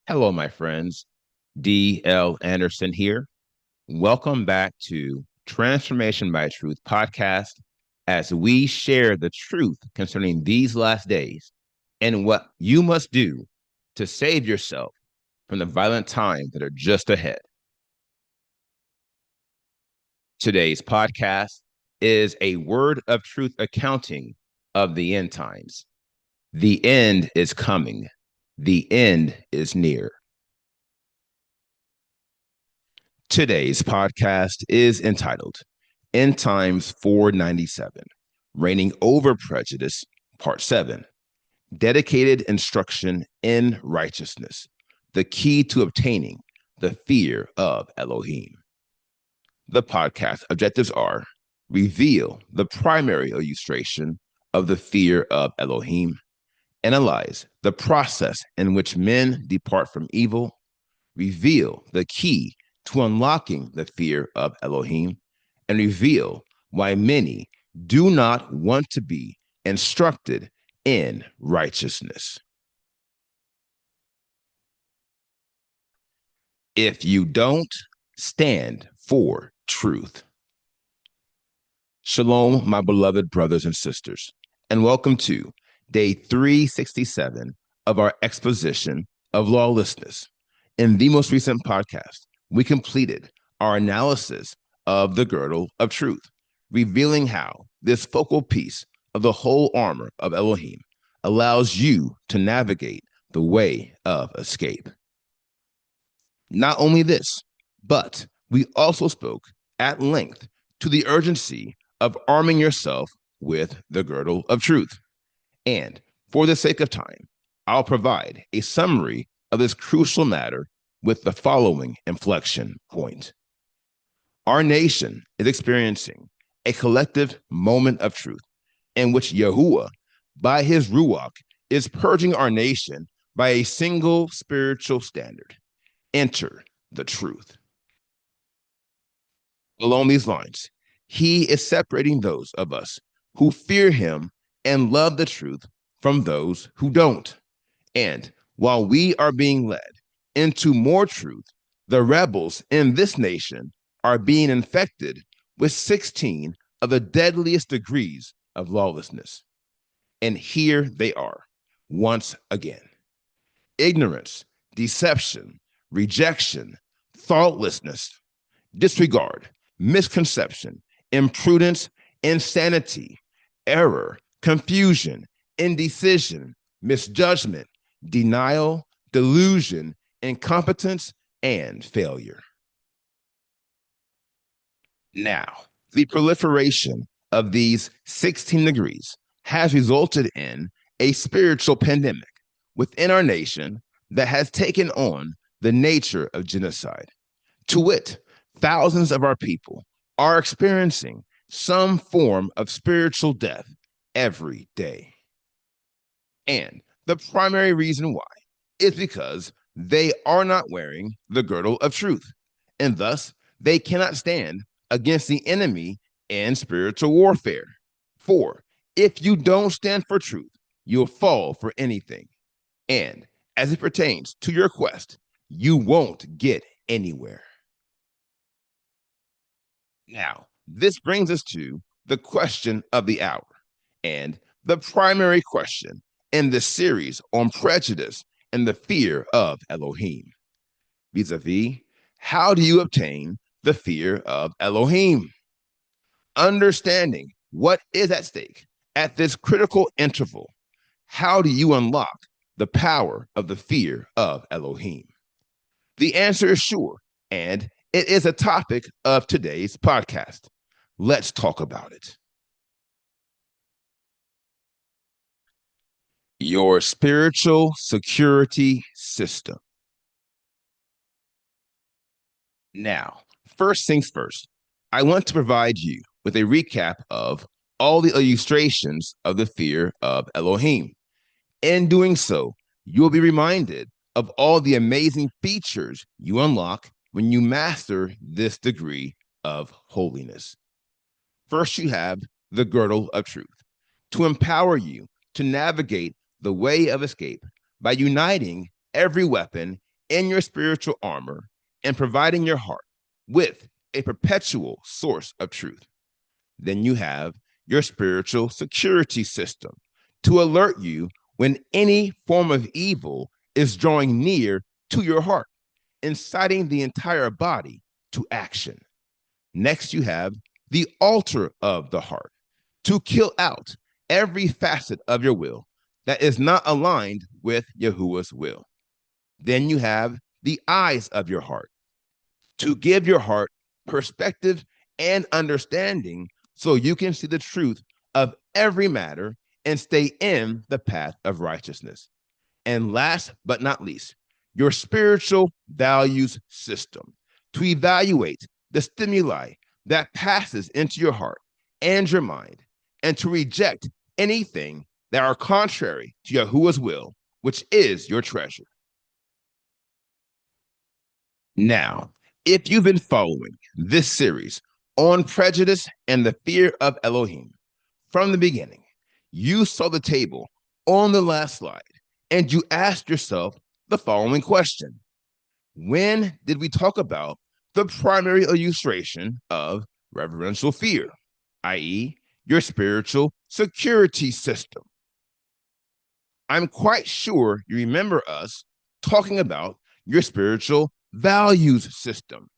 Hello, my friends. D.L. Anderson here. Welcome back to Transformation by Truth podcast as we share the truth concerning these last days and what you must do to save yourself from the violent times that are just ahead. Today's podcast is a word of truth accounting of the end times. The end is coming. The end is near. Today's podcast is entitled End Times 497, Reigning Over Prejudice, Part 7, Dedicated Instruction in Righteousness, the Key to Obtaining the Fear of Elohim. The podcast objectives are reveal the primary illustration of the fear of Elohim, analyze the process in which men depart from evil, reveal the key to unlocking the fear of Elohim, and reveal why many do not want to be instructed in righteousness. If you don't, stand for truth. Shalom, my beloved brothers and sisters, and welcome to day 367 of our exposition of lawlessness. In the most recent podcast, we completed our analysis of the girdle of truth, revealing how this focal piece of the whole armor of Elohim allows you to navigate the way of escape. Not only this, but we also spoke at length to the urgency of arming yourself with the girdle of truth. And for the sake of time, I'll provide a summary of this crucial matter with the following inflection point. Our nation is experiencing a collective moment of truth in which Yahuwah, by his Ruach, is purging our nation by a single spiritual standard. Enter the truth. Along these lines, he is separating those of us who fear him and love the truth from those who don't. And while we are being led into more truth, the rebels in this nation are being infected with 16 of the deadliest degrees of lawlessness. And here they are, once again. Ignorance, deception, rejection, thoughtlessness, disregard, misconception, imprudence, insanity, error, confusion, indecision, misjudgment, denial, delusion, incompetence, and failure. Now, the proliferation of these 16 degrees has resulted in a spiritual pandemic within our nation that has taken on the nature of genocide. To wit, thousands of our people are experiencing some form of spiritual death every day. And the primary reason why is because they are not wearing the girdle of truth, and thus they cannot stand against the enemy in spiritual warfare. For if you don't stand for truth, you'll fall for anything. And as it pertains to your quest, you won't get anywhere. Now, this brings us to the question of the hour, and the primary question in this series on prejudice and the fear of Elohim. Vis-a-vis, how do you obtain the fear of Elohim? Understanding what is at stake at this critical interval, how do you unlock the power of the fear of Elohim? The answer is sure, and it is a topic of today's podcast. Let's talk about it. Your spiritual security system. Now, first things first, I want to provide you with a recap of all the illustrations of the fear of Elohim. In doing so, you'll be reminded of all the amazing features you unlock when you master this degree of holiness. First, you have the girdle of truth to empower you to navigate the way of escape by uniting every weapon in your spiritual armor and providing your heart with a perpetual source of truth. Then you have your spiritual security system to alert you when any form of evil is drawing near to your heart, inciting the entire body to action. Next, you have the altar of the heart to kill out every facet of your will that is not aligned with Yahuwah's will. Then you have the eyes of your heart to give your heart perspective and understanding so you can see the truth of every matter and stay in the path of righteousness. And last but not least, your spiritual values system to evaluate the stimuli that passes into your heart and your mind and to reject anything that are contrary to Yahuwah's will, which is your treasure. Now, if you've been following this series on prejudice and the fear of Elohim from the beginning, you saw the table on the last slide and you asked yourself the following question: when did we talk about the primary illustration of reverential fear, i.e., your spiritual security system? I'm quite sure you remember us talking about your spiritual values system.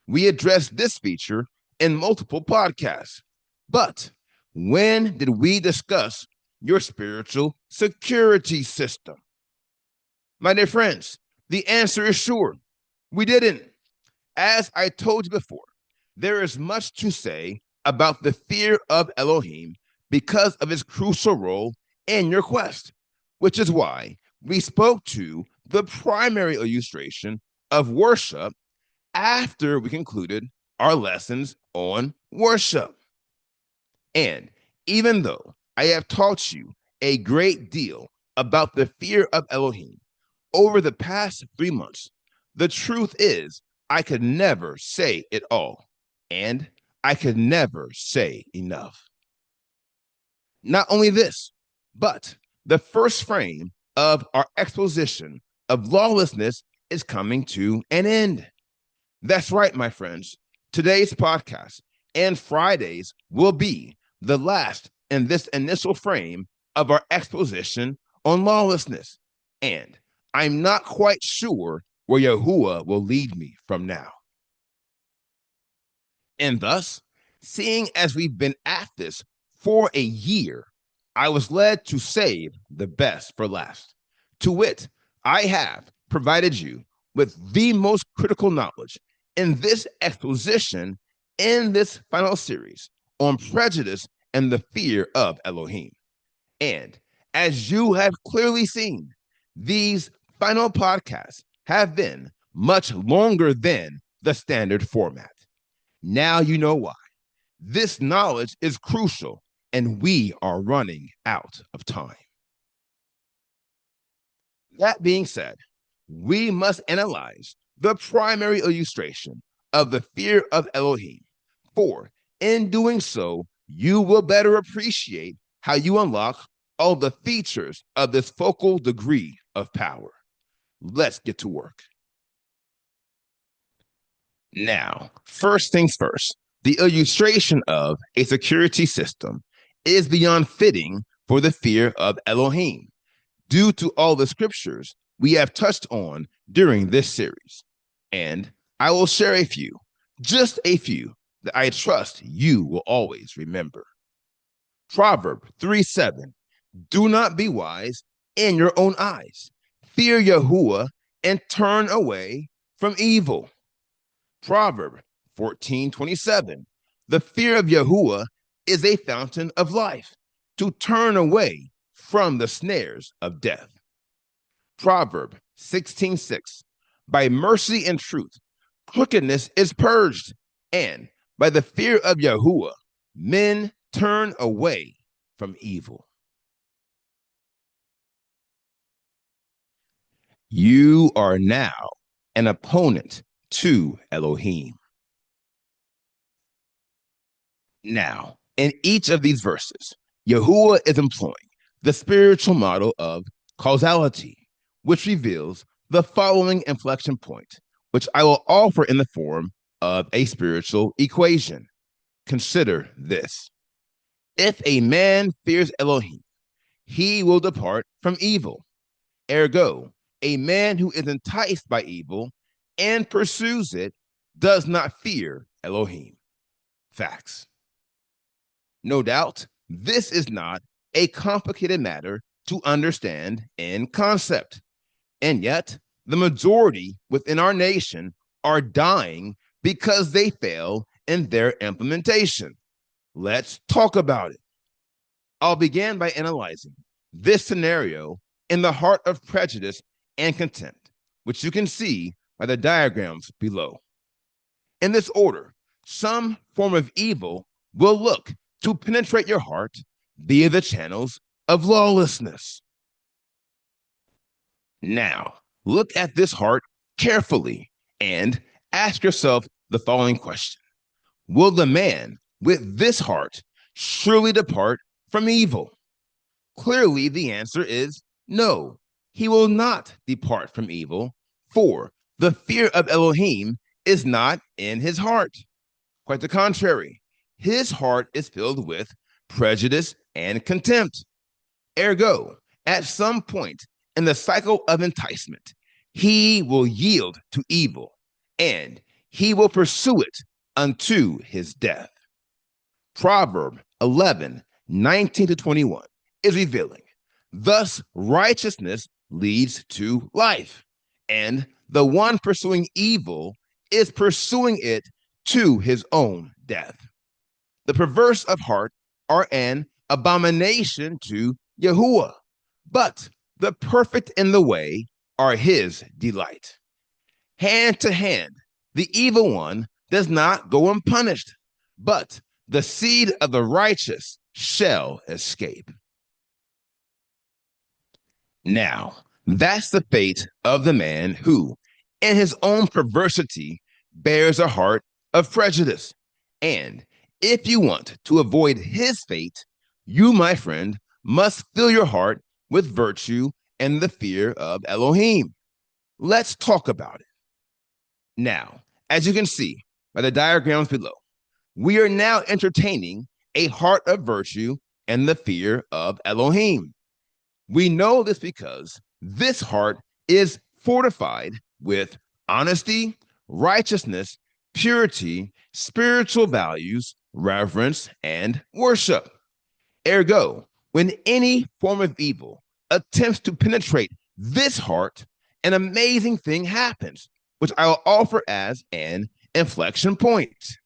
We addressed this feature in multiple podcasts. But when did we discuss your spiritual security system? My dear friends, the answer is sure. We didn't. As I told you before, there is much to say about the fear of Elohim because of its crucial role in your quest, which is why we spoke to the primary illustration of worship after we concluded our lessons on worship. And even though I have taught you a great deal about the fear of Elohim over the past 3 months, the truth is I could never say it all, and I could never say enough. Not only this, but the first frame of our exposition of lawlessness is coming to an end. That's right, my friends. Today's podcast and Fridays will be the last in this initial frame of our exposition on lawlessness. And I'm not quite sure where Yahuwah will lead me from now. And thus, seeing as we've been at this for a year, I was led to save the best for last. To wit, I have provided you with the most critical knowledge in this exposition in this final series on prejudice and the fear of Elohim. And as you have clearly seen, these final podcasts have been much longer than the standard format. Now you know why. This knowledge is crucial, and we are running out of time. That being said, we must analyze the primary illustration of the fear of Elohim, for in doing so, you will better appreciate how you unlock all the features of this focal degree of power. Let's get to work. Now, first things first, the illustration of a security system is beyond fitting for the fear of Elohim, due to all the scriptures we have touched on during this series. And I will share a few, just a few, that I trust you will always remember. Proverb 3:7, do not be wise in your own eyes. Fear Yahuwah and turn away from evil. Proverb 14:27, the fear of Yahuwah is a fountain of life, to turn away from the snares of death. Proverb 16:6, by mercy and truth, crookedness is purged, and by the fear of Yahuwah, men turn away from evil. You are now an opponent to Elohim. Now, in each of these verses, Yahuwah is employing the spiritual model of causality, which reveals the following inflection point, which I will offer in the form of a spiritual equation. Consider this. If a man fears Elohim, he will depart from evil. Ergo, a man who is enticed by evil and pursues it does not fear Elohim. Facts. No doubt, this is not a complicated matter to understand in concept. And yet, the majority within our nation are dying because they fail in their implementation. Let's talk about it. I'll begin by analyzing this scenario in the heart of prejudice and contempt, which you can see by the diagrams below. In this order, some form of evil will look to penetrate your heart via the channels of lawlessness. Now, look at this heart carefully and ask yourself the following question. Will the man with this heart surely depart from evil? Clearly, the answer is no. He will not depart from evil, for the fear of Elohim is not in his heart. Quite the contrary, his heart is filled with prejudice and contempt. Ergo, at some point in the cycle of enticement, he will yield to evil, and he will pursue it unto his death. Proverb 11:19-21 is revealing. Thus, righteousness leads to life, and the one pursuing evil is pursuing it to his own death. The perverse of heart are an abomination to Yahuwah, but the perfect in the way are his delight. Hand to hand, the evil one does not go unpunished, but the seed of the righteous shall escape. Now, that's the fate of the man who, in his own perversity, bears a heart of prejudice. And if you want to avoid his fate, you, my friend, must fill your heart with virtue and the fear of Elohim. Let's talk about it. Now, as you can see by the diagrams below, we are now entertaining a heart of virtue and the fear of Elohim. We know this because this heart is fortified with honesty, righteousness, purity, spiritual values, reverence, and worship. Ergo, when any form of evil attempts to penetrate this heart, an amazing thing happens, which I will offer as an inflection point.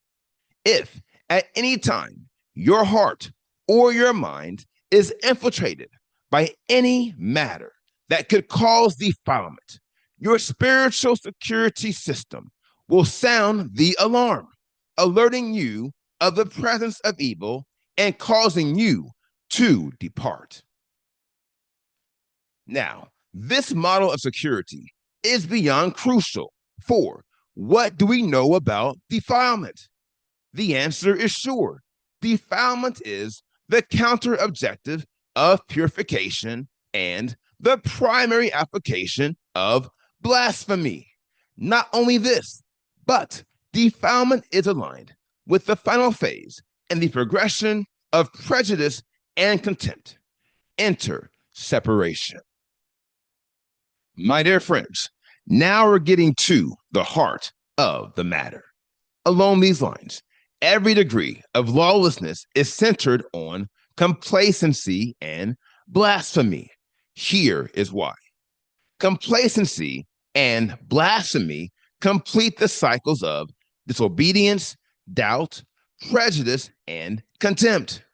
If at any time your heart or your mind is infiltrated by any matter that could cause defilement, your spiritual security system will sound the alarm, alerting you of the presence of evil and causing you to depart. Now, this model of security is beyond crucial, for what do we know about defilement? The answer is sure. Defilement is the counter objective of purification and the primary application of blasphemy. Not only this, but defilement is aligned with the final phase in the progression of prejudice and contempt. Enter separation. My dear friends, now we're getting to the heart of the matter. Along these lines, every degree of lawlessness is centered on complacency and blasphemy. Here is why. Complacency and blasphemy complete the cycles of disobedience, doubt, prejudice, and contempt.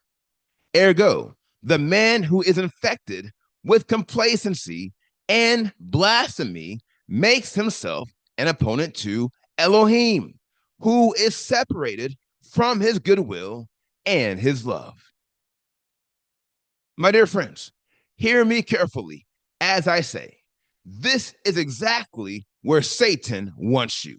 Ergo, the man who is infected with complacency and blasphemy makes himself an opponent to Elohim, who is separated from his goodwill and his love. My dear friends, hear me carefully as I say, this is exactly where Satan wants you.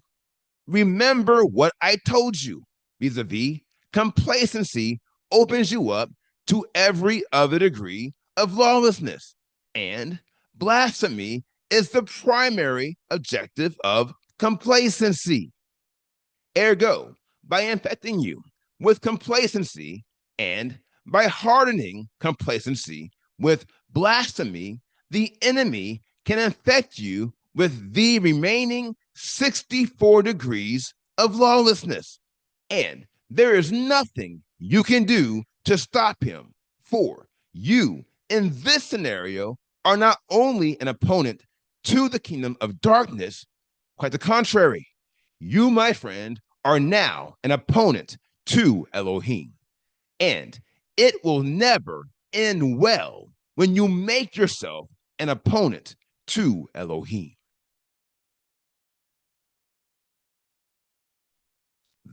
Remember what I told you vis-a-vis complacency opens you up to every other degree of lawlessness, and blasphemy is the primary objective of complacency. Ergo, by infecting you with complacency and by hardening complacency with blasphemy, the enemy can infect you with the remaining 64 degrees of lawlessness. And there is nothing you can do to stop him. For you, in this scenario, are not only an opponent to the kingdom of darkness, quite the contrary. You, my friend, are now an opponent to Elohim. And it will never end well when you make yourself an opponent to Elohim.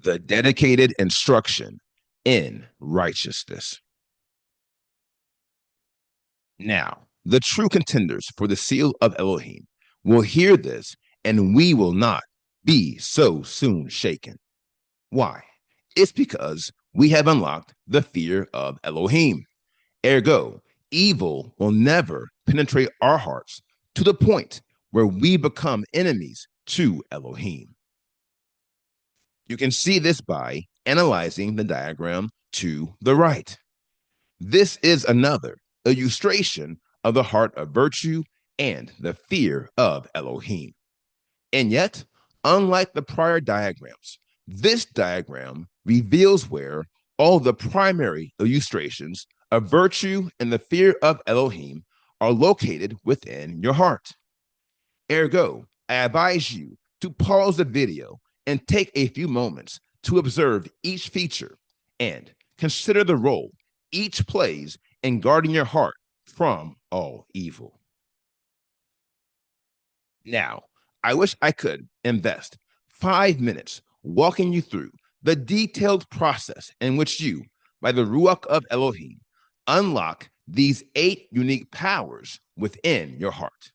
The dedicated instruction in righteousness. Now, the true contenders for the seal of Elohim will hear this, and we will not be so soon shaken. Why? It's because we have unlocked the fear of Elohim. Ergo, evil will never penetrate our hearts to the point where we become enemies to Elohim. You can see this by analyzing the diagram to the right. This is another illustration of the heart of virtue and the fear of Elohim. And yet, unlike the prior diagrams, this diagram reveals where all the primary illustrations of virtue and the fear of Elohim are located within your heart. Ergo, I advise you to pause the video and take a few moments to observe each feature and consider the role each plays in guarding your heart from all evil. Now, I wish I could invest 5 minutes walking you through the detailed process in which you, by the Ruach of Elohim, unlock these 8 unique powers within your heart.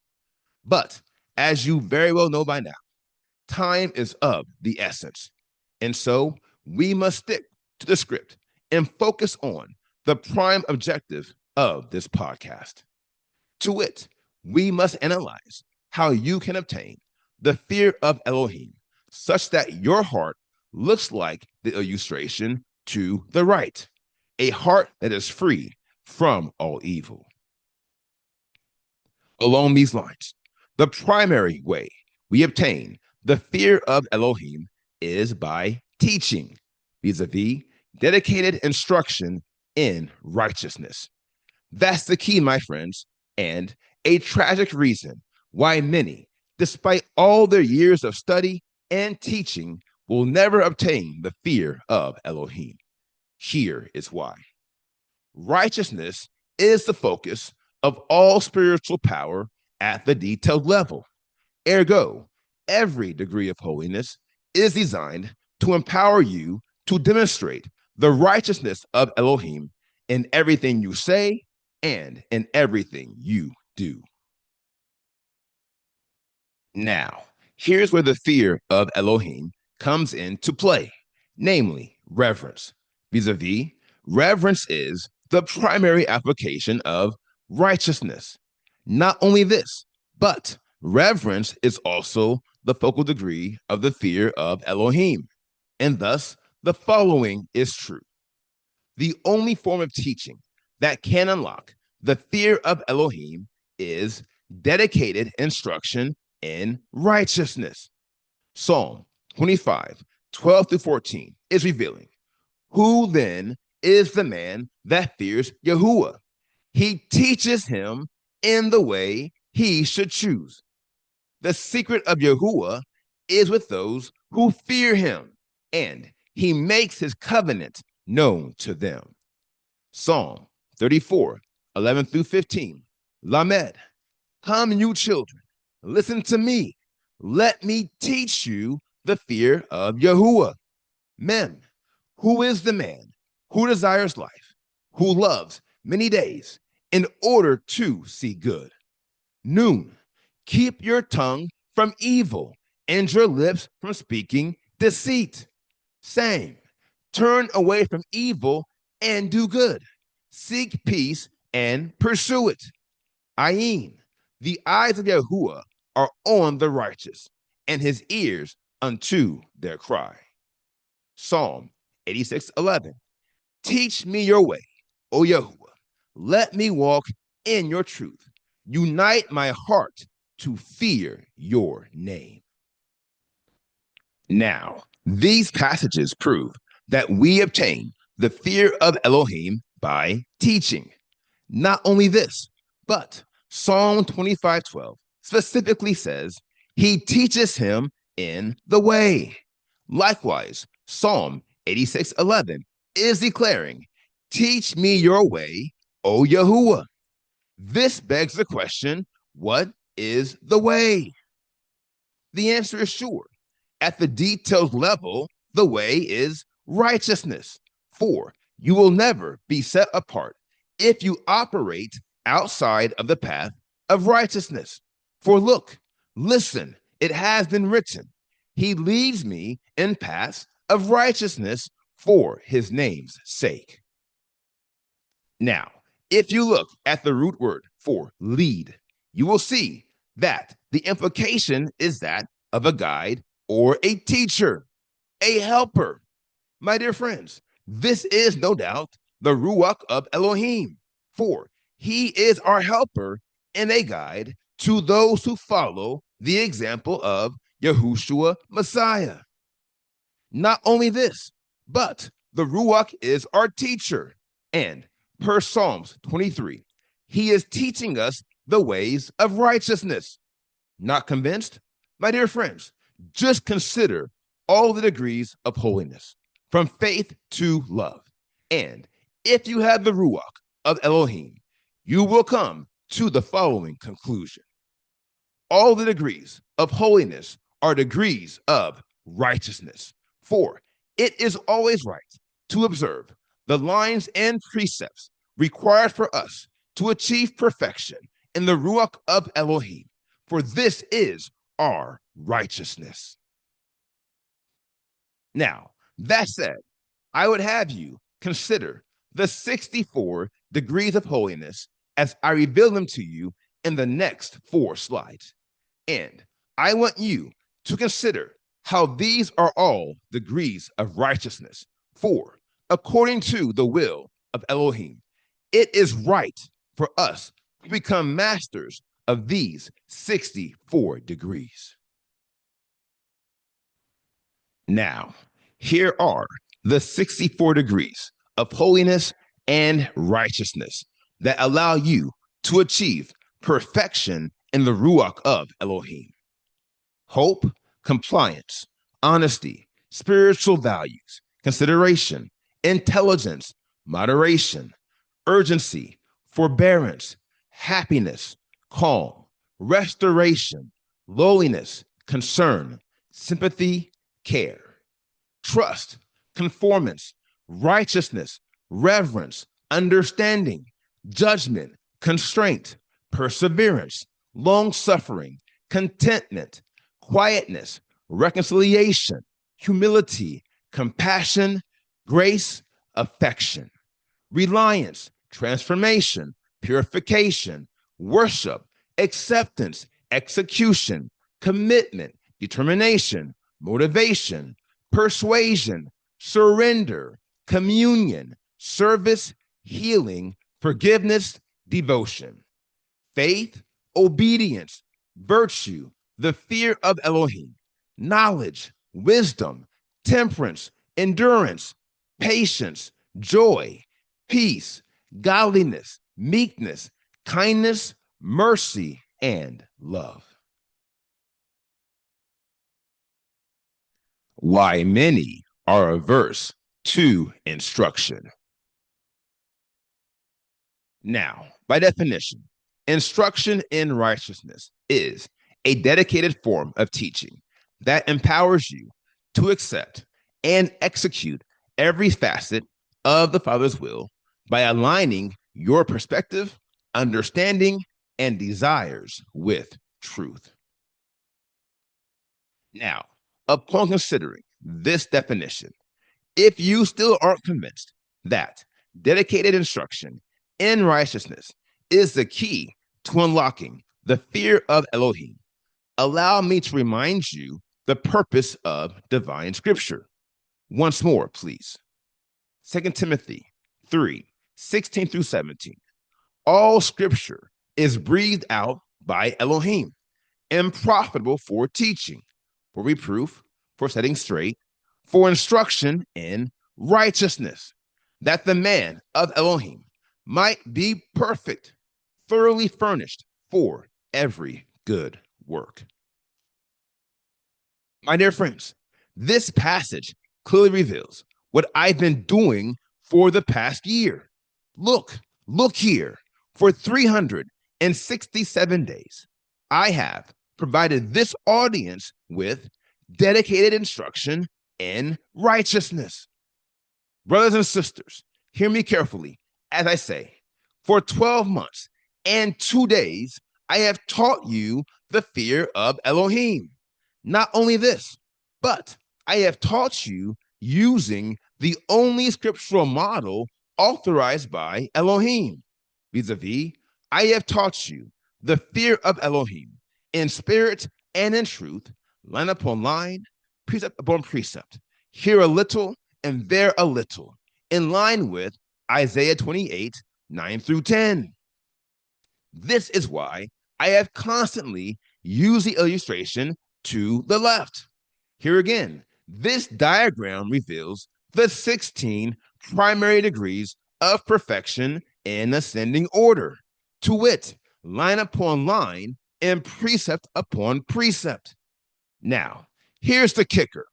But as you very well know by now, time is of the essence. And so we must stick to the script and focus on the prime objective of this podcast. To wit, we must analyze how you can obtain the fear of Elohim such that your heart looks like the illustration to the right, a heart that is free from all evil. Along these lines, the primary way we obtain the fear of Elohim is by teaching, vis-a-vis dedicated instruction in righteousness. That's the key, my friends, and a tragic reason why many, despite all their years of study and teaching, will never obtain the fear of Elohim. Here is why. Righteousness is the focus of all spiritual power at the detailed level. Ergo, every degree of holiness is designed to empower you to demonstrate the righteousness of Elohim in everything you say and in everything you do. Now, here's where the fear of Elohim comes into play, namely reverence. Vis-a-vis, reverence is the primary application of righteousness. Not only this, but reverence is also the focal degree of the fear of Elohim. And thus, the following is true. The only form of teaching that can unlock the fear of Elohim is dedicated instruction in righteousness. Psalm 25, 12 through 14 is revealing. Who then is the man that fears Yahuwah? He teaches him in the way he should choose. The secret of Yahuwah is with those who fear him, and he makes his covenant known to them. Psalm 34, 11 through 15. Lamed, come, you children, listen to me. Let me teach you the fear of Yahuwah. Mem, who is the man who desires life, who loves many days in order to see good? Noon, keep your tongue from evil and your lips from speaking deceit. Same, turn away from evil and do good. Seek peace and pursue it. Ayin, The eyes of Yahuwah are on the righteous, and his ears unto their cry. Psalm 86:11. Teach me your way, O Yahuwah. Let me walk in your truth. Unite my heart to fear your name. Now, these passages prove that we obtain the fear of Elohim by teaching. Not only this, but Psalm 25:12 specifically says, he teaches him in the way. Likewise, Psalm 86:11 is declaring, teach me your way, O Yahuwah. This begs the question, what is the way? The answer is sure. At the detailed level, the way is righteousness. For you will never be set apart if you operate outside of the path of righteousness. For look, listen, it has been written, he leads me in paths of righteousness for his name's sake. Now, if you look at the root word for lead, you will see that the implication is that of a guide or a teacher, a helper. My dear friends, this is no doubt the Ruach of Elohim, for he is our helper and a guide to those who follow the example of Yahushua Messiah. Not only this, but the Ruach is our teacher. And per Psalms 23, he is teaching us the ways of righteousness. Not convinced? My dear friends, just consider all the degrees of holiness, from faith to love. And if you have the Ruach of Elohim, you will come to the following conclusion. All the degrees of holiness are degrees of righteousness. For it is always right to observe the lines and precepts required for us to achieve perfection in the Ruach of Elohim, for this is our righteousness. Now, that said, I would have you consider the 64 degrees of holiness as I reveal them to you in the next 4 slides. And I want you to consider how these are all degrees of righteousness. For according to the will of Elohim, it is right for us to become masters of these 64 degrees. Now, here are the 64 degrees of holiness and righteousness that allow you to achieve perfection in the Ruach of Elohim. Hope, compliance, honesty, spiritual values, consideration, intelligence, moderation, urgency, forbearance, happiness, calm, restoration, lowliness, concern, sympathy, care, trust, conformance, righteousness, reverence, understanding, judgment, constraint, perseverance, long suffering, contentment, quietness, reconciliation, humility, compassion, grace, affection, reliance, transformation, purification, worship, acceptance, execution, commitment, determination, motivation, persuasion, surrender, communion, service, healing, forgiveness, devotion, faith, obedience, virtue, the fear of Elohim, knowledge, wisdom, temperance, endurance, patience, joy, peace, godliness, meekness, kindness, mercy, and love. Why many are averse to instruction. Now, by definition, instruction in righteousness is a dedicated form of teaching that empowers you to accept and execute every facet of the Father's will by aligning your perspective, understanding, and desires with truth. Now, upon considering this definition, if you still aren't convinced that dedicated instruction in righteousness is the key to unlocking the fear of Elohim. Allow me to remind you the purpose of divine scripture. Once more, please. 2 Timothy 3:16 through 17. All scripture is breathed out by Elohim and profitable for teaching, for reproof, for setting straight, for instruction in righteousness, that the man of Elohim might be perfect, thoroughly furnished for every good work. My dear friends, this passage clearly reveals what I've been doing for the past year. Look here. For 367 days, I have provided this audience with dedicated instruction in righteousness. Brothers and sisters, hear me carefully as I say, for 12 months and 2 days, I have taught you the fear of Elohim. Not only this, but I have taught you using the only scriptural model authorized by Elohim. Vis-a-vis, I have taught you the fear of Elohim in spirit and in truth, line upon line, precept upon precept, here a little and there a little, in line with Isaiah 28:9 through 10. This is why I have constantly used the illustration to the left. Here again, this diagram reveals the 16 primary degrees of perfection in ascending order, to wit, line upon line and precept upon precept. Now, here's the kicker,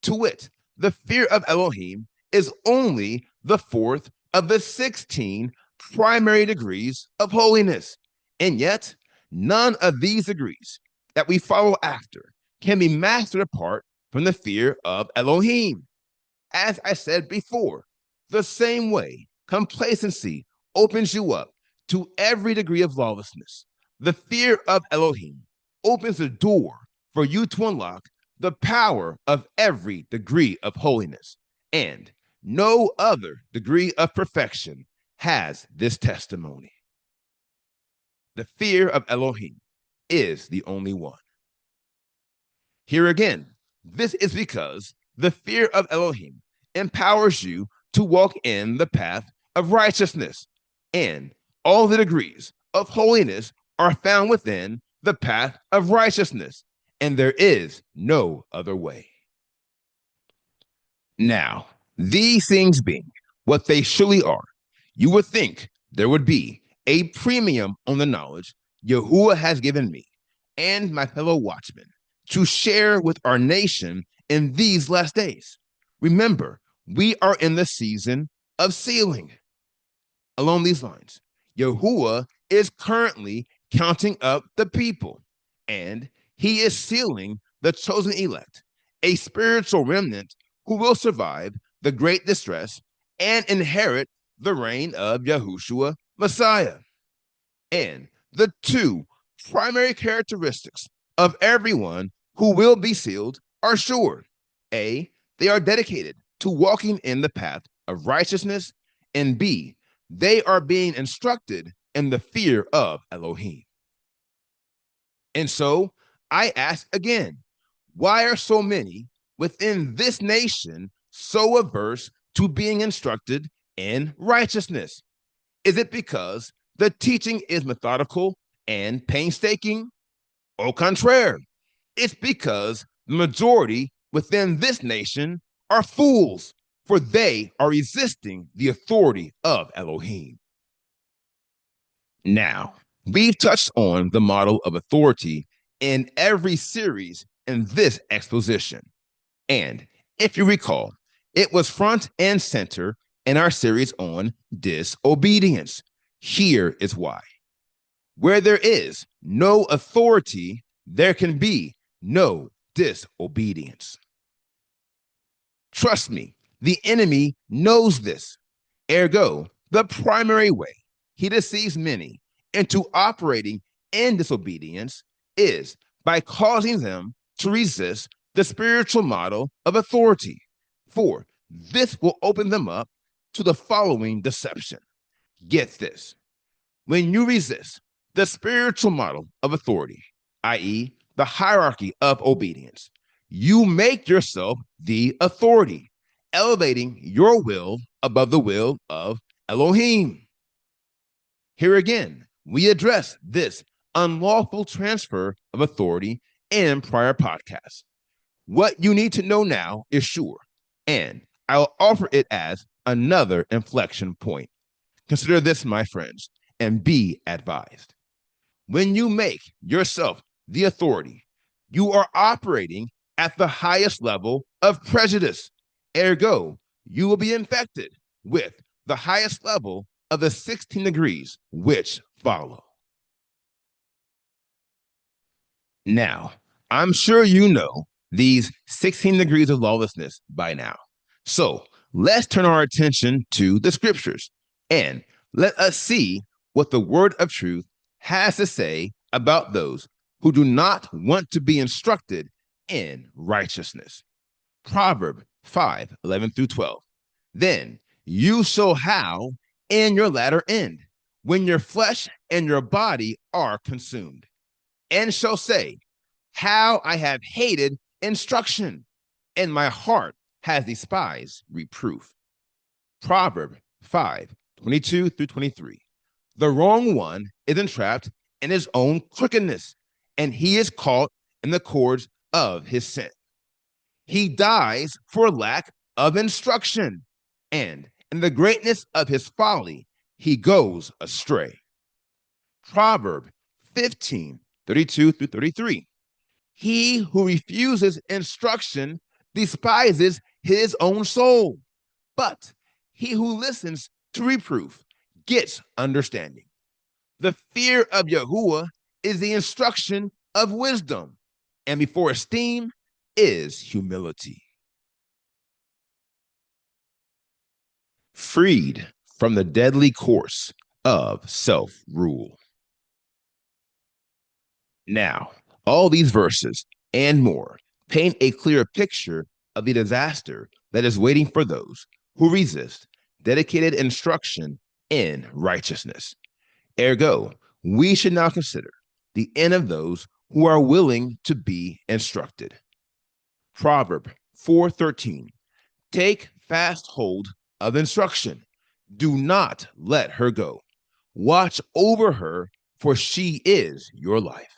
to wit, the fear of Elohim is only the fourth of the 16 primary degrees of holiness. And yet, none of these degrees that we follow after can be mastered apart from the fear of Elohim. As I said before, the same way complacency opens you up to every degree of lawlessness, the fear of Elohim opens the door for you to unlock the power of every degree of holiness. And no other degree of perfection has this testimony. The fear of Elohim is the only one. Here again, this is because the fear of Elohim empowers you to walk in the path of righteousness, and all the degrees of holiness are found within the path of righteousness, and there is no other way. Now, these things being what they surely are, you would think there would be a premium on the knowledge Yahuwah has given me and my fellow watchmen to share with our nation in these last days. Remember, we are in the season of sealing. Along these lines, Yahuwah is currently counting up the people, and he is sealing the chosen elect, a spiritual remnant who will survive the great distress and inherit the reign of Yahushua Messiah. And the two primary characteristics of everyone who will be sealed are sure. A, they are dedicated to walking in the path of righteousness, and B, they are being instructed in the fear of Elohim. And so I ask again, why are so many within this nation so averse to being instructed in righteousness? Is it because the teaching is methodical and painstaking? Au contraire, it's because the majority within this nation are fools, for they are resisting the authority of Elohim. Now, we've touched on the model of authority in every series in this exposition. And if you recall, it was front and center in our series on disobedience. Here is why. Where there is no authority, there can be no disobedience. Trust me, the enemy knows this. Ergo, the primary way he deceives many into operating in disobedience is by causing them to resist the spiritual model of authority. For this will open them up to the following deception. Get this. When you resist the spiritual model of authority, i.e., the hierarchy of obedience. You make yourself the authority, elevating your will above the will of Elohim. Here again, we address this unlawful transfer of authority in prior podcasts. What you need to know now is sure, and I'll offer it as another inflection point. Consider this, my friends, and be advised. When you make yourself the authority, you are operating at the highest level of prejudice. Ergo, you will be infected with the highest level of the 16 degrees which follow. Now, I'm sure you know these 16 degrees of lawlessness by now. So let's turn our attention to the scriptures and let us see what the word of truth has to say about those who do not want to be instructed in righteousness. Proverb 5:11 through 12. Then you shall howl in your latter end, when your flesh and your body are consumed, and shall say, how I have hated instruction, and my heart has despised reproof. Proverb 5:22 through 23. The wrong one is entrapped in his own crookedness, and he is caught in the cords of his sin. He dies for lack of instruction, and in the greatness of his folly, he goes astray. Proverb 15:32 through 33. He who refuses instruction despises his own soul, but he who listens to reproof gets understanding. The fear of Yahuwah is the instruction of wisdom, and before esteem is humility. Freed from the deadly course of self-rule. Now, all these verses and more paint a clear picture of the disaster that is waiting for those who resist dedicated instruction in righteousness. Ergo, we should now consider the end of those who are willing to be instructed. Proverb 4:13. Take fast hold of instruction. Do not let her go. Watch over her, for she is your life.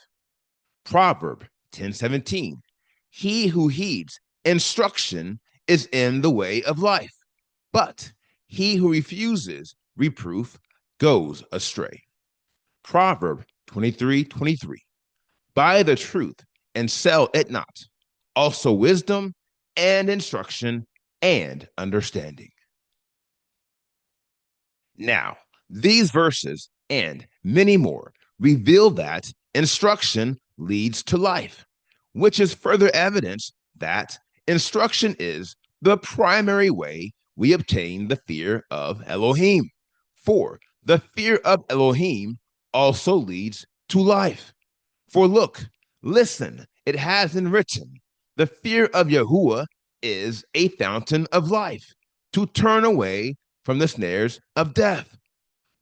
Proverb 10:17. He who heeds instruction is in the way of life, but he who refuses reproof goes astray. Proverb 23:23. Buy the truth and sell it not, also wisdom and instruction and understanding. Now, these verses and many more reveal that instruction leads to life, which is further evidence that instruction is the primary way we obtain the fear of Elohim. For the fear of Elohim also leads to life. For look, listen, it has been written, the fear of Yahuwah is a fountain of life, to turn away from the snares of death.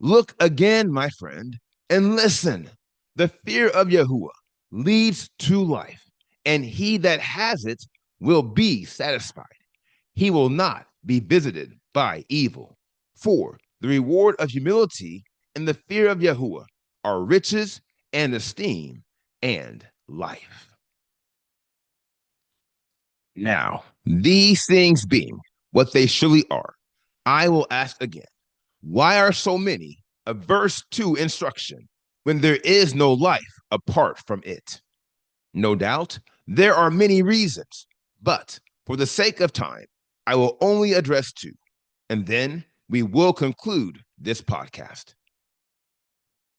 Look again, my friend, and listen. The fear of Yahuwah leads to life, and he that has it will be satisfied. He will not be visited by evil. For the reward of humility and the fear of Yahuwah are riches and esteem and life. Now, these things being what they surely are, I will ask again, why are so many averse to instruction when there is no life apart from it? No doubt, there are many reasons, but for the sake of time, I will only address two, and then we will conclude this podcast.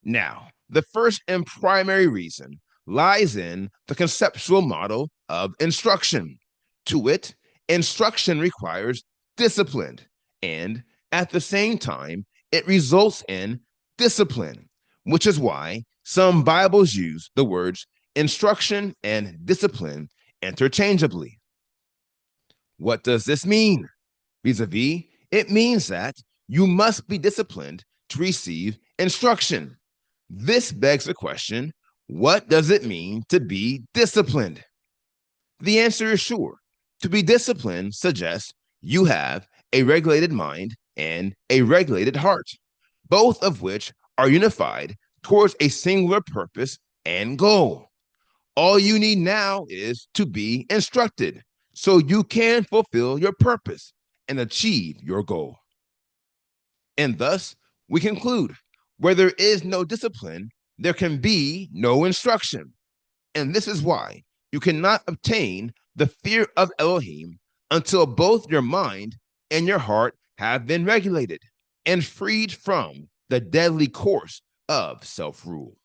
Now, the first and primary reason lies in the conceptual model of instruction. To wit, instruction requires discipline, and at the same time, it results in discipline, which is why some Bibles use the words instruction and discipline interchangeably. What does this mean? Vis-a-vis, it means that you must be disciplined to receive instruction. This begs the question, what does it mean to be disciplined? The answer is sure. To be disciplined suggests you have a regulated mind and a regulated heart, both of which are unified towards a singular purpose and goal. All you need now is to be instructed so you can fulfill your purpose and achieve your goal. And thus, we conclude where there is no discipline, there can be no instruction. And this is why you cannot obtain the fear of Elohim until both your mind and your heart have been regulated and freed from the deadly course of self rule.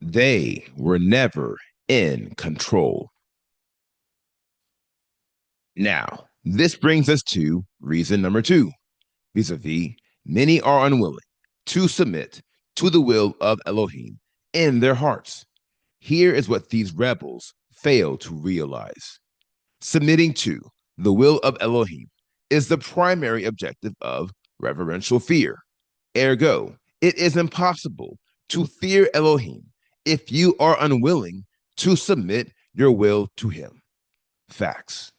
They were never in control. Now, this brings us to reason number two, vis-a-vis, many are unwilling to submit to the will of Elohim in their hearts. Here is what these rebels fail to realize. Submitting to the will of Elohim is the primary objective of reverential fear. Ergo, it is impossible to fear Elohim if you are unwilling to submit your will to him. Facts.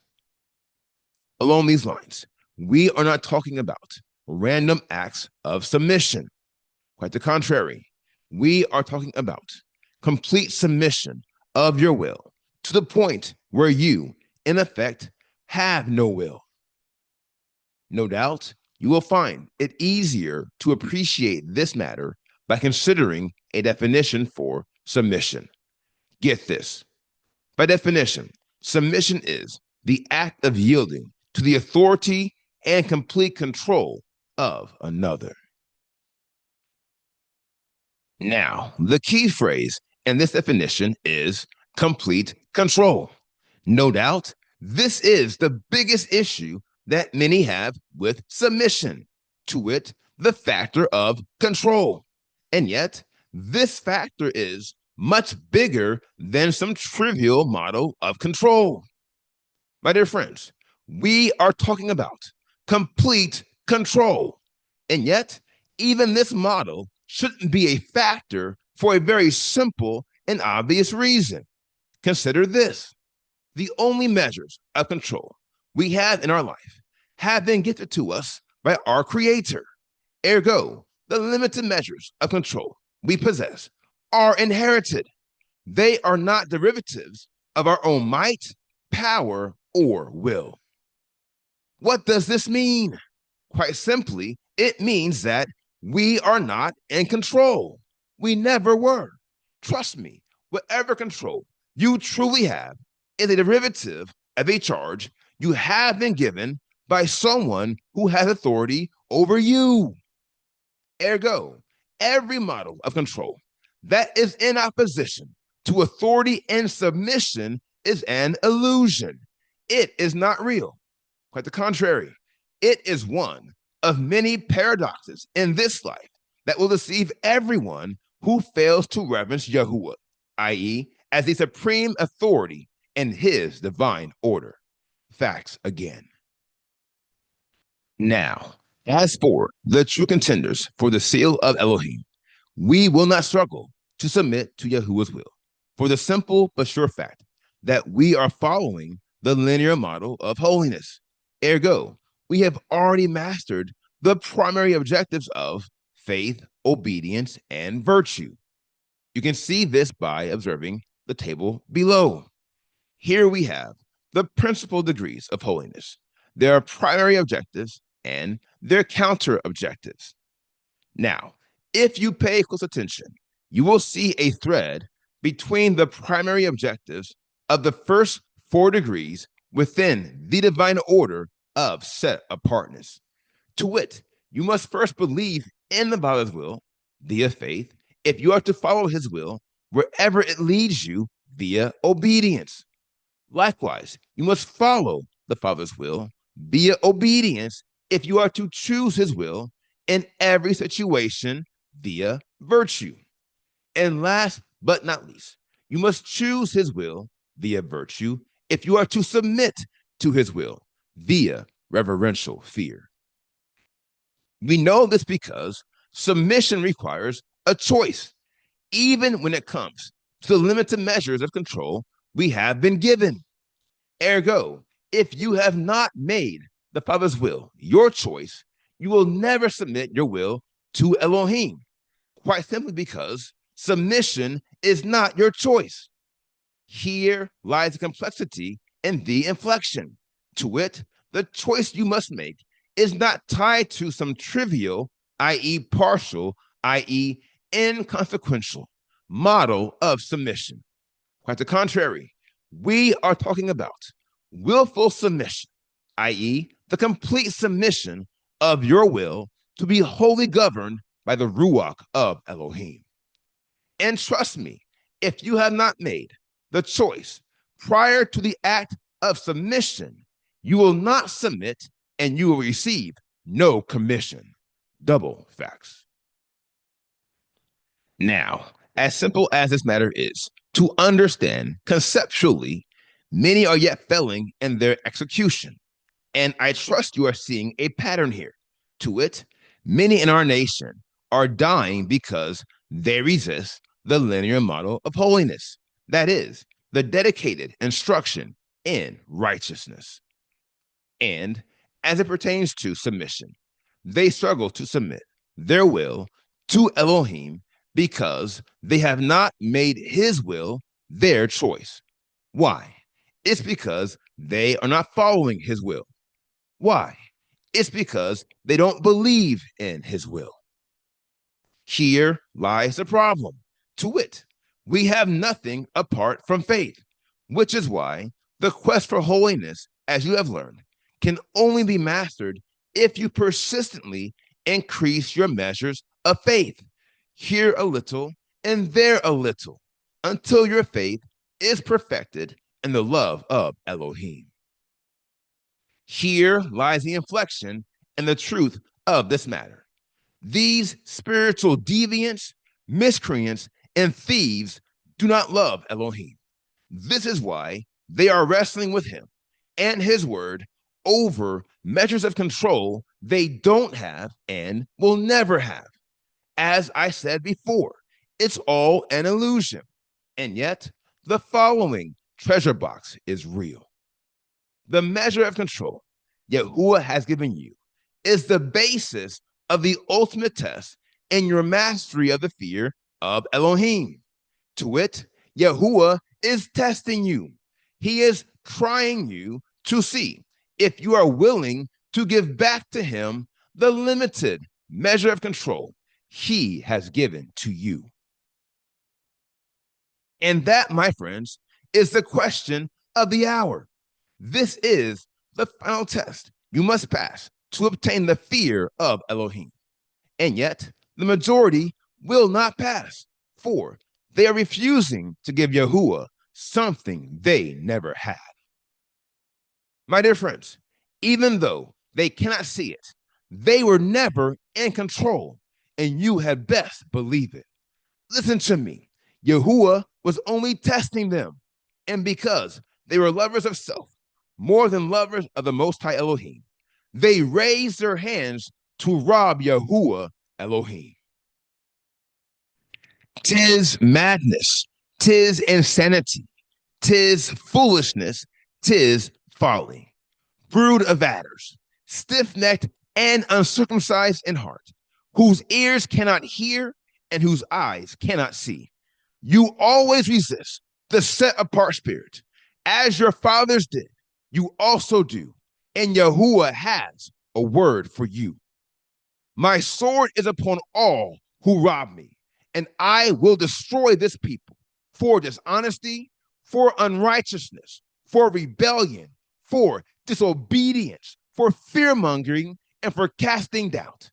Along these lines, we are not talking about random acts of submission. Quite the contrary, we are talking about complete submission of your will to the point where you, in effect, have no will. No doubt, you will find it easier to appreciate this matter by considering a definition for submission. Get this. By definition, submission is the act of yielding to the authority and complete control of another. Now, the key phrase in this definition is complete control. No doubt, this is the biggest issue that many have with submission, to wit, the factor of control. And yet, this factor is much bigger than some trivial model of control. My dear friends, we are talking about complete control. And yet, even this model shouldn't be a factor for a very simple and obvious reason. Consider this. The only measures of control we have in our life have been gifted to us by our Creator. Ergo, the limited measures of control we possess are inherited. They are not derivatives of our own might, power, or will. What does this mean? Quite simply, it means that we are not in control. We never were. Trust me, whatever control you truly have is a derivative of a charge you have been given by someone who has authority over you. Ergo, every model of control that is in opposition to authority and submission is an illusion. It is not real. Quite the contrary, it is one of many paradoxes in this life that will deceive everyone who fails to reverence Yahuwah, i.e., as the supreme authority in his divine order. Facts again. Now, as for the true contenders for the seal of Elohim, we will not struggle to submit to Yahuwah's will for the simple but sure fact that we are following the linear model of holiness. Ergo, we have already mastered the primary objectives of faith, obedience, and virtue. You can see this by observing the table below. Here we have the principal degrees of holiness, their primary objectives, and their counter objectives. Now, if you pay close attention, you will see a thread between the primary objectives of the first 4 degrees within the divine order of set apartness. To wit, you must first believe in the Father's will via faith if you are to follow his will wherever it leads you via obedience. Likewise, you must follow the Father's will via obedience if you are to choose his will in every situation via virtue. And last but not least, you must choose his will via virtue if you are to submit to his will via reverential fear. We know this because submission requires a choice, even when it comes to the limited measures of control we have been given. Ergo, if you have not made the Father's will your choice, you will never submit your will to Elohim, quite simply because submission is not your choice. Here lies the complexity in the inflection. To wit, the choice you must make is not tied to some trivial, i.e., partial, i.e., inconsequential model of submission. Quite the contrary, we are talking about willful submission, i.e., the complete submission of your will to be wholly governed by the Ruach of Elohim. And trust me, if you have not made the choice prior to the act of submission, you will not submit and you will receive no commission. Double facts. Now, as simple as this matter is, to understand conceptually, many are yet failing in their execution. And I trust you are seeing a pattern here. To wit, many in our nation are dying because they resist the linear model of holiness. That is, the dedicated instruction in righteousness. And as it pertains to submission, they struggle to submit their will to Elohim because they have not made his will their choice. Why? It's because they are not following his will. Why? It's because they don't believe in his will. Here lies the problem. To wit, we have nothing apart from faith, which is why the quest for holiness, as you have learned, can only be mastered if you persistently increase your measures of faith, here a little and there a little, until your faith is perfected in the love of Elohim. Here lies the inflection and the truth of this matter. These spiritual deviants, miscreants, and thieves do not love Elohim. This is why they are wrestling with him and his word over measures of control they don't have and will never have. As I said before, it's all an illusion. And yet, the following treasure box is real. The measure of control Yahuwah has given you is the basis of the ultimate test in your mastery of the fear of Elohim. To wit, Yahuwah is testing you. He is trying you to see if you are willing to give back to him the limited measure of control he has given to you. And that, my friends, is the question of the hour. This is the final test you must pass to obtain the fear of Elohim. And yet, the majority will not pass, for they are refusing to give Yahuwah something they never had. My dear friends, even though they cannot see it, they were never in control, and you had best believe it. Listen to me. Yahuwah was only testing them, and because they were lovers of self, more than lovers of the Most High Elohim, they raised their hands to rob Yahuwah Elohim. Tis madness, tis insanity, tis foolishness, tis folly. Brood of adders, stiff-necked and uncircumcised in heart, whose ears cannot hear and whose eyes cannot see. You always resist the set-apart spirit, as your fathers did. You also do, and Yahuwah has a word for you. My sword is upon all who rob me, and I will destroy this people for dishonesty, for unrighteousness, for rebellion, for disobedience, for fear-mongering, and for casting doubt.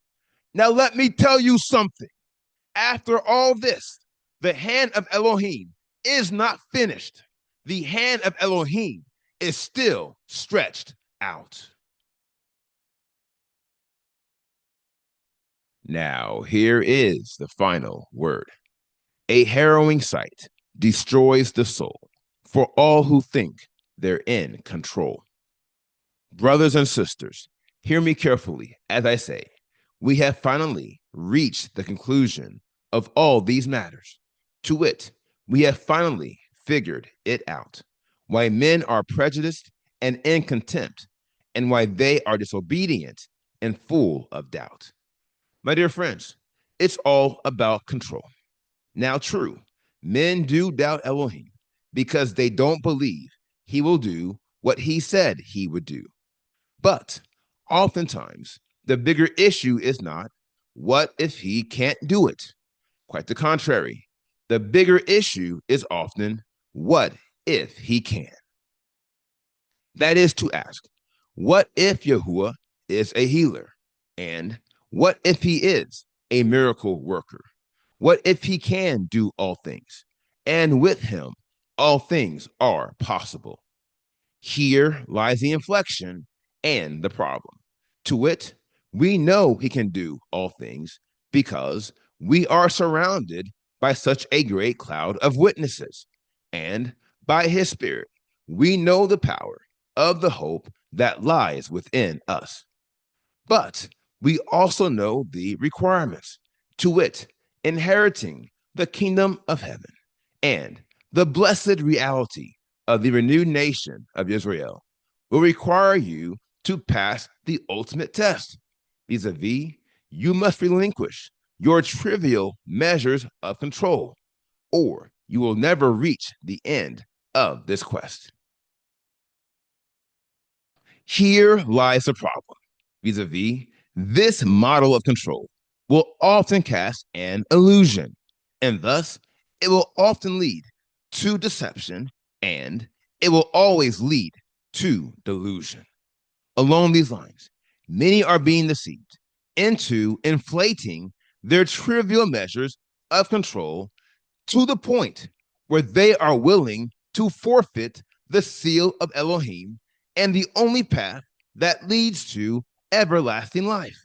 Now let me tell you something. After all this, the hand of Elohim is not finished. The hand of Elohim is still stretched out. Now, here is the final word. A harrowing sight destroys the soul for all who think they're in control. Brothers and sisters, hear me carefully as I say, we have finally reached the conclusion of all these matters. To wit, we have finally figured it out, why men are prejudiced and in contempt, and why they are disobedient and full of doubt. My dear friends, it's all about control. Now, true, men do doubt Elohim because they don't believe he will do what he said he would do. But oftentimes, the bigger issue is not what if he can't do it? Quite the contrary. The bigger issue is often what if he can? That is to ask, what if Yahuwah is a healer? And what if he is a miracle worker? What if he can do all things? And with him, all things are possible. Here lies the inflection and the problem. To wit, we know he can do all things because we are surrounded by such a great cloud of witnesses. And by his Spirit, we know the power of the hope that lies within us. But we also know the requirements, to wit, inheriting the kingdom of heaven and the blessed reality of the renewed nation of Israel will require you to pass the ultimate test. Vis-a-vis, you must relinquish your trivial measures of control, or you will never reach the end of this quest. Here lies the problem. Vis-a-vis, this model of control will often cast an illusion, and thus it will often lead to deception, and it will always lead to delusion. Along these lines, many are being deceived into inflating their trivial measures of control to the point where they are willing to forfeit the seal of Elohim and the only path that leads to everlasting life.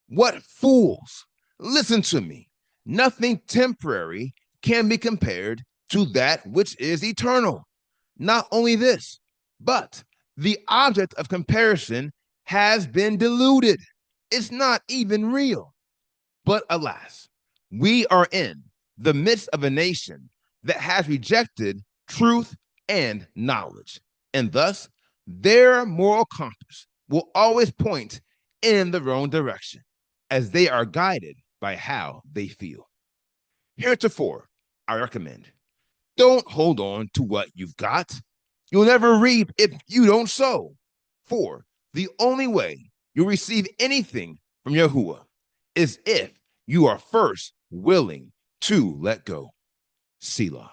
What fools! Listen to me. Nothing temporary can be compared to that which is eternal. Not only this, but the object of comparison has been diluted. It's not even real. But alas, we are in the midst of a nation that has rejected truth and knowledge, and thus their moral compass will always point in the wrong direction as they are guided by how they feel. Heretofore, I recommend, don't hold on to what you've got. You'll never reap if you don't sow. For the only way you'll receive anything from Yahuwah is if you are first willing to let go. Selah.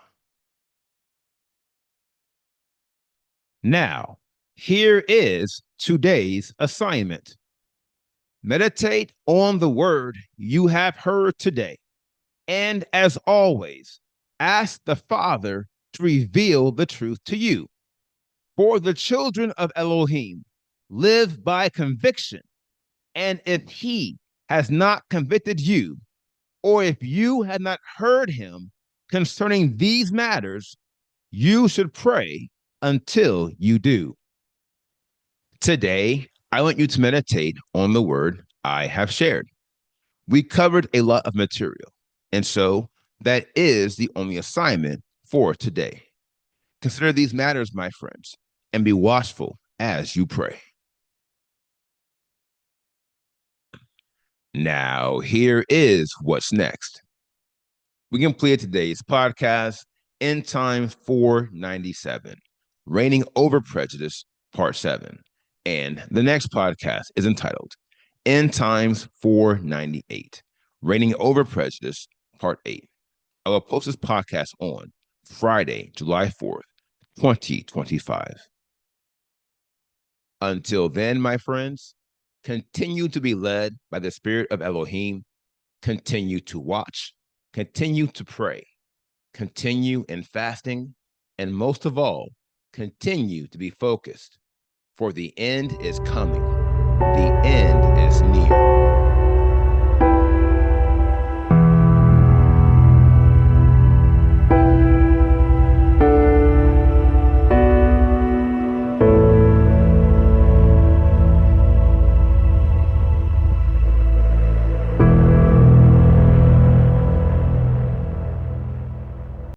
Now, here is today's assignment. Meditate on the word you have heard today. And as always, ask the Father to reveal the truth to you. For the children of Elohim live by conviction. And if he has not convicted you, or if you had not heard him concerning these matters, you should pray until you do. Today, I want you to meditate on the word I have shared. We covered a lot of material, and so that is the only assignment for today. Consider these matters, my friends, and be watchful as you pray. Now, here is what's next. We completed today's podcast, End Times 497, Reigning Over Prejudice, Part 7. And the next podcast is entitled End Times 498, Reigning Over Prejudice, Part 8. I will post this podcast on Friday, July 4th, 2025. Until then, my friends, continue to be led by the Spirit of Elohim. Continue to watch. Continue to pray. Continue in fasting. And most of all, continue to be focused. For the end is coming. The end is near.